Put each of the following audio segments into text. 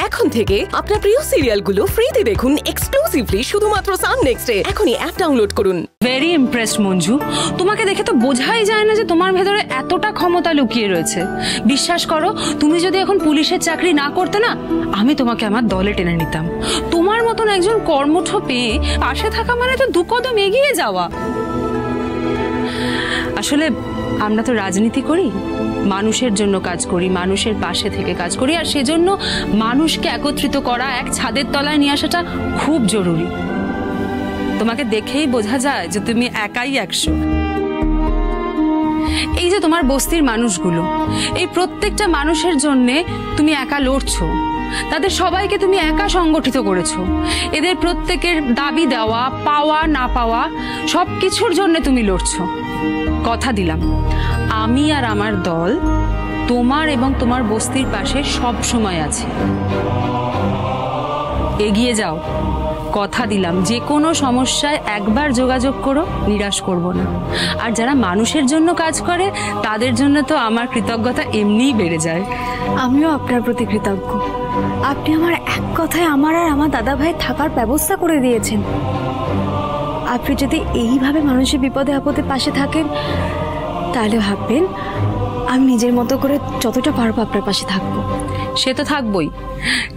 এখন থেকে আপনার প্রিয় সিরিয়ালগুলো ফ্রিতে দেখুন এক্সক্লুসিভলি শুধুমাত্র সান নেক্সটে। এখনই অ্যাপ ডাউনলোড করুন। ভেরি ইমপ্রেসড মঞ্জু, তোমাকে দেখে তো বোঝাই যায় না যে তোমার ভেতরে এতটা ক্ষমতা লুকিয়ে রয়েছে। বিশ্বাস করো, তুমি যদি এখন পুলিশের চাকরি না করতে না, আমি তোমাকে আমার দলে টেনে নিতাম। তোমার মতন একজন কর্মঠ পেয়ে পাশে থাকা মানে তো দু কদম এগিয়ে যাওয়া। আসলে আমরা তো রাজনীতি করি, মানুষের জন্য কাজ করি, মানুষের পাশে থেকে কাজ করি, আর সেজন্য মানুষকে একত্রিত করা, এক ছাদের তলায় নিয়ে আসাটা খুব জরুরি। তোমাকে দেখেই বোঝা যায় যে তুমি একাই 100। এই যে তোমার বস্তির মানুষগুলো, এই প্রত্যেকটা মানুষের জন্য তুমি একা লড়ছো, তাদের সবাইকে তুমি একা সংগঠিত করেছো। এদের প্রত্যেকের দাবি দেওয়া, পাওয়া না পাওয়া সবকিছুর জন্য তুমি লড়ছো। কথা দিলাম, আমি আর আমার দল তোমার এবং তোমার বস্তির পাশে সব সময় আছে। এগিয়ে যাও, কথা দিলাম, যে কোনো সমস্যায় একবার যোগাযোগ করো, নিরাশ করব না। আর যারা মানুষের জন্য কাজ করে তাদের জন্য তো আমার কৃতজ্ঞতা এমনিই বেড়ে যায়। আমিও আপনার প্রতি কৃতজ্ঞ। আপনি আমার এক কথায় আমার আর আমার দাদা ভাইয়ের থাকার ব্যবস্থা করে দিয়েছেন। আপনি যদি এইভাবে মানুষের বিপদে আপদে পাশে থাকেন, তাহলে ভাববেন আমি নিজের মতো করে যতটা পারবো আপনার পাশে থাকবো। সে তো থাকবই,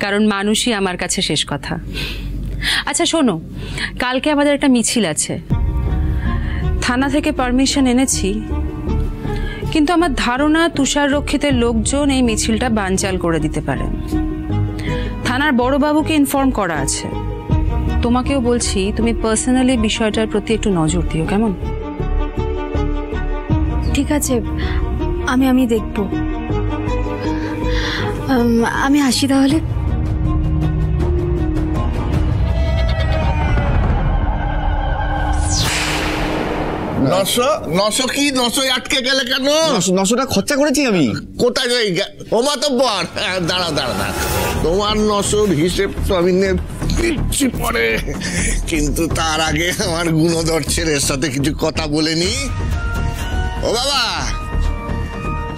কারণ মানুষই আমার কাছে শেষ কথা। আচ্ছা শোনো, কালকে আমাদের একটা মিছিল আছে। থানা থেকে পারমিশন এনেছি, কিন্তু আমার ধারণা তুষার রক্ষিতের লোকজন এই মিছিলটা বানচাল করে দিতে পারে। থানার বড়বাবুকে ইনফর্ম করা আছে। তোমাকেও বলছি, তুমি পার্সোনালি বিষয়টার প্রতি একটু নজর দিও, কেমন? ঠিক আছে, আমি দেখব। আমি আসি তাহলে। নশো কি? 900 আটকে গেলে কেন? 900টা খরচা করেছি আমি। কোথায় যাই ও মাতব্বর? দাঁড়া, তোমার 900 হিসেব তো আমি দিচ্ছি পরে, কিন্তু তার আগে আমার গুণধর ছেলের সাথে কিছু কথা বলে নি। ও বাবা,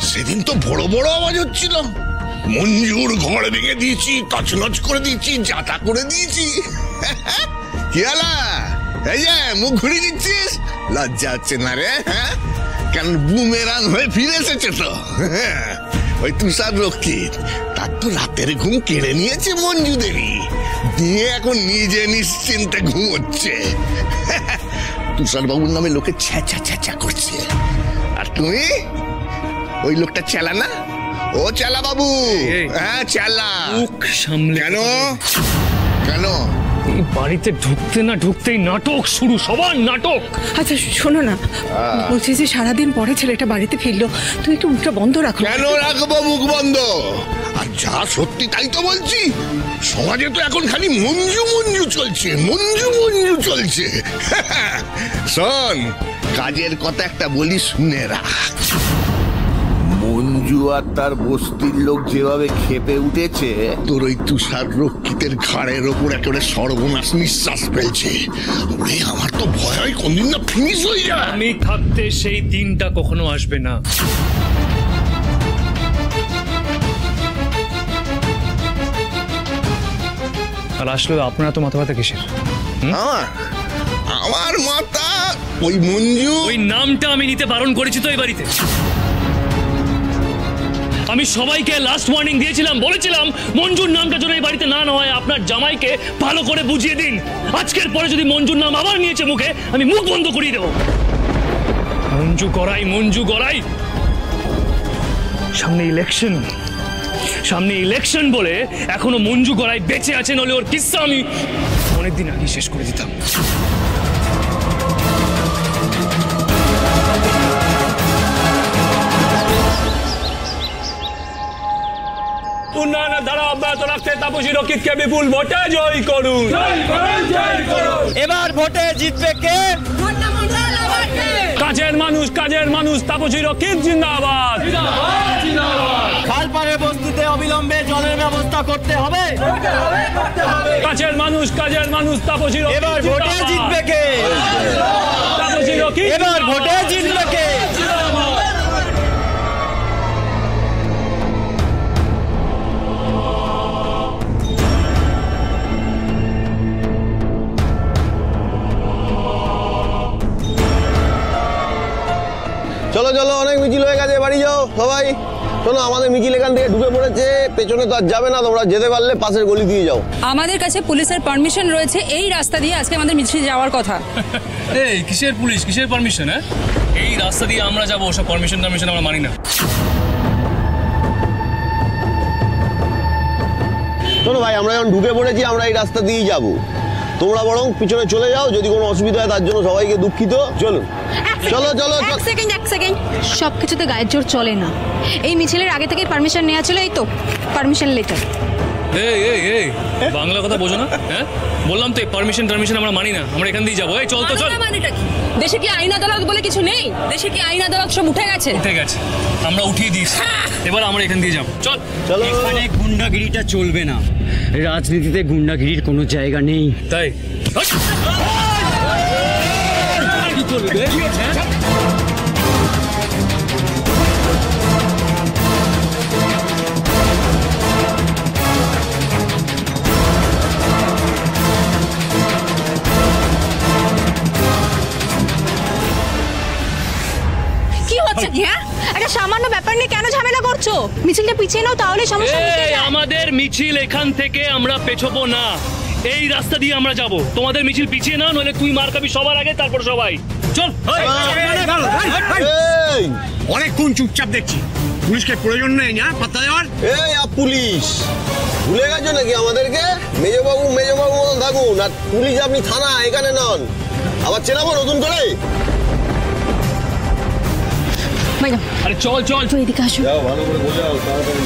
সেদিন তো বড় বড় আওয়াজ হচ্ছিল, মঞ্জুর ঘর ভেঙে দিয়েছি, তছনছ করে দিয়েছি, যাতা করে দিয়েছি। কি হলা? এই যে মুখ ঘুরিয়ে দিচ্ছিস, লজ্জা হচ্ছে না রে? হ্যাঁ, কেন বুমেরাং হয়ে ফিরে এসেছে তো। ওই তুষার রক্ষিত, তার তো রাতের ঘুম কেড়ে নিয়েছে মঞ্জু দেবী, দিয়ে এখন নিজে নিশ্চিন্তে ঘুমোচ্ছে। তুষার বাবুর নামে লোকে ছ্যাঁচা ছ্যাঁচা করছে, আর তুমি ওই লোকটা চেলা না? ও চেলা বাবু, হ্যাঁ চেলা। কেন কেন বাড়িতে ঢুকতে না ঢুকতেই নাটক শুরু, সবার নাটক। আচ্ছা শোনো না, বলছি যে সারাদিন পরে ছেলেটা বাড়িতে ফিরলো, তুমি একটু মুখটা বন্ধ রাখো। কেন রাখবো মুখ বন্ধ? আর যা সত্যি তাই তো বলছি। সমাজে তো এখন খালি মঞ্জু মঞ্জু চলছে, মঞ্জু মঞ্জু চলছে। শোন, কাজের কথা একটা বলি, শুনে রাখ। মঞ্জু আর তার বস্তির লোক যেভাবে খেপে উঠেছে, তোর ওই তুষার রক্ষিতের ঘাড়ের ওপর একেবারে সর্বনাশ নিঃশ্বাস ফেলছে। ওরে আমার তো ভয় হয় কোনদিন না ফিনিশ হয়ে যায়। আমি থাকতে সেই দিনটা কখনো আসবে না। আর আসলে আপনারা তো মাথা ব্যথা কিসের? আমার মাথা ওই মঞ্জু, ওই নামটা আমি নিতে বারণ করেছি তো এই বাড়িতে। আমি সবাইকে লাস্ট ওয়ার্নিং দিয়েছিলাম, বলেছিলাম মঞ্জুর নামটা যেন এই বাড়িতে না হয়। আপনার জামাইকে ভালো করে বুঝিয়ে দিন, আজকের পরে যদি মঞ্জুর নাম আবার নিয়েছে মুখে, আমি মুখ বন্ধ করিয়ে দেব। মঞ্জু গড়াই, মঞ্জু গড়াই। সামনে ইলেকশন বলে এখনো মঞ্জু গড়াই বেঁচে আছে, নলে ওর কিস্সা আমি অনেকদিন আগে শেষ করে দিতাম। উন্নয়নের ধারা অব্যাহত রাখতে তাপসী রক্ষিতকে বিপুল ভোটে জয় করুন। এবার ভোটে জিতবে কে? কাজের মানুষ তাপসী রক্ষিত জিন্দাবাদ। খালপাড়ের বস্তিতে অবিলম্বে জলের ব্যবস্থা করতে হবে। কাজের মানুষ তাপসী রক্ষিত। এবার ভোটে জিতবে কে? তাপসী রক্ষিত। এবার ভোটে জিতবে কে? চলো চলো, অনেক মিছিল হয়ে গেছে, বাড়ি যাও সবাই। শোনো, আমাদের মিছিল এখান থেকে ঢুকে পড়েছে, পেছনে তো আর যাবে না, তোমরা যেতে পারলে পাশের গলি দিয়ে যাও। আমাদের কাছে পুলিশের পারমিশন রয়েছে, এই রাস্তা দিয়ে আজকে আমাদের মিছিল যাওয়ার কথা। এই কিসের পুলিশ, কিসের পারমিশন? হ্যাঁ, এই রাস্তা দিয়ে আমরা যাবো, ওসব পারমিশন আমরা মানি না। শোনো ভাই, আমরা যখন ঢুকে পড়েছি আমরা এই রাস্তা দিয়েই যাবো, তোমরা বরং পিছনে চলে যাও, যদি কোনো অসুবিধা হয় তার জন্য সবাইকে দুঃখিত। চলুন, চলো চলো। এক সেকেন্ড, সবকিছুতে গায়ের জোর চলে না। এই মিছিলের আগে থেকে পারমিশন নেওয়া ছিল, এই তো পারমিশন লেটার। এই বাংলা কথা বোঝো না? হ্যাঁ, বললাম তো পারমিশন আমরা মানি না, আমরা এখান দিয়ে যাবো। এই চল তো চল। দেশে কি আইন আদালত বলে কিছু নেই? দেশে কি আইন আদালত সব উঠে গেছে? আমরা উঠিয়ে দিয়েছি, এবার আমরা এখান দিয়ে যাবো। চল চলো। এখানে গুন্ডাগিরিটা চলবে না, রাজনীতিতে গুন্ডাগিরির কোনো জায়গা নেই। তাই কি করবে? একটা সামান্য ব্যাপার নিয়ে কেন ঝামেলা করছো? মিছিলটা পিছিয়ে নাও, তাহলে সমস্যা মিটে যায়। আমাদের মিছিল এখান থেকে আমরা পেছবো না, এই রাস্তা দিয়ে আমরা যাব। তোমাদের মিছিল পিছিয়ে নাও, নইলে তুই মার খাবি সবার আগে, তারপর সবাই। চল। অনেকক্ষণ চুপচাপ দেখছি, পুলিশকে প্রয়োজন নেই না পাত্তা দেওয়ার। এই পুলিশ ভুলে গেছো নাকি আমাদেরকে? মেজবাবু মতন থাকুন, আর পুলিশ আপনি থানা, এখানে নন। আবার চেনাবো নতুন করে? আরে চল চল, তো এদিকে আসো। ভালো করে বোঝাও তাড়াতাড়ি।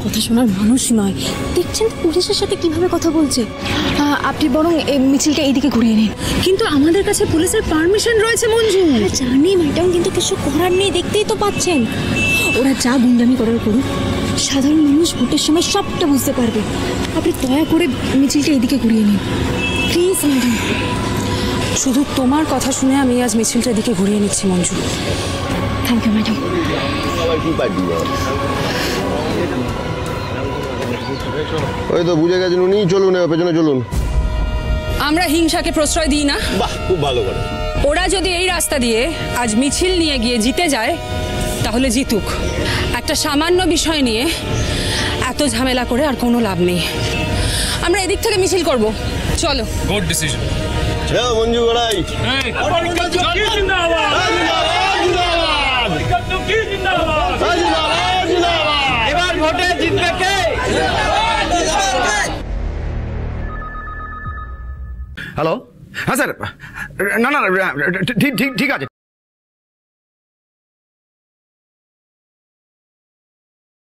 কথা শোনার মানুষ নয়, দেখছেন তো পুলিশের সাথে কিভাবে কথা বলছে। আপনি বরং এই মিছিলটা এইদিকে ঘুরিয়ে নিন। কিন্তু আমাদের কাছে পুলিশের পারমিশন রয়েছে মঞ্জু। জানি ম্যাডাম, কিন্তু কিছু করার নেই, দেখতেই তো পাচ্ছেন। ওরা যা গুন্ডামি করার করুক, সাধারণ মানুষ ভোটের সময় সবটা বুঝতে পারবে। আপনি দয়া করে মিছিলটা এইদিকে ঘুরিয়ে নিন প্লিজ ম্যাডাম। শুধু তোমার কথা শুনে আমি আজ মিছিলটা এদিকে ঘুরিয়ে নিচ্ছি মঞ্জু। Thank you madam. ওই তো বুঝে গেছেন উনি, চলুন পেছনে চলুন। আমরা হিংসাকে প্রশ্রয় দিই না। বাহ, খুব ভালো করে। ওরা যদি এই রাস্তা দিয়ে আজ মিছিল নিয়ে গিয়ে জিতে যায়, তাহলে জিতুক। একটা সামান্য বিষয় নিয়ে এত ঝামেলা করে আর কোনো লাভ নেই। আমরা এদিক থেকে মিছিল করব, চলো। Good decision. যাও মঞ্জু গড়াই। এবার ভোটে জিতবে কে? হ্যালো, হ্যাঁ স্যার, না ঠিক আছে।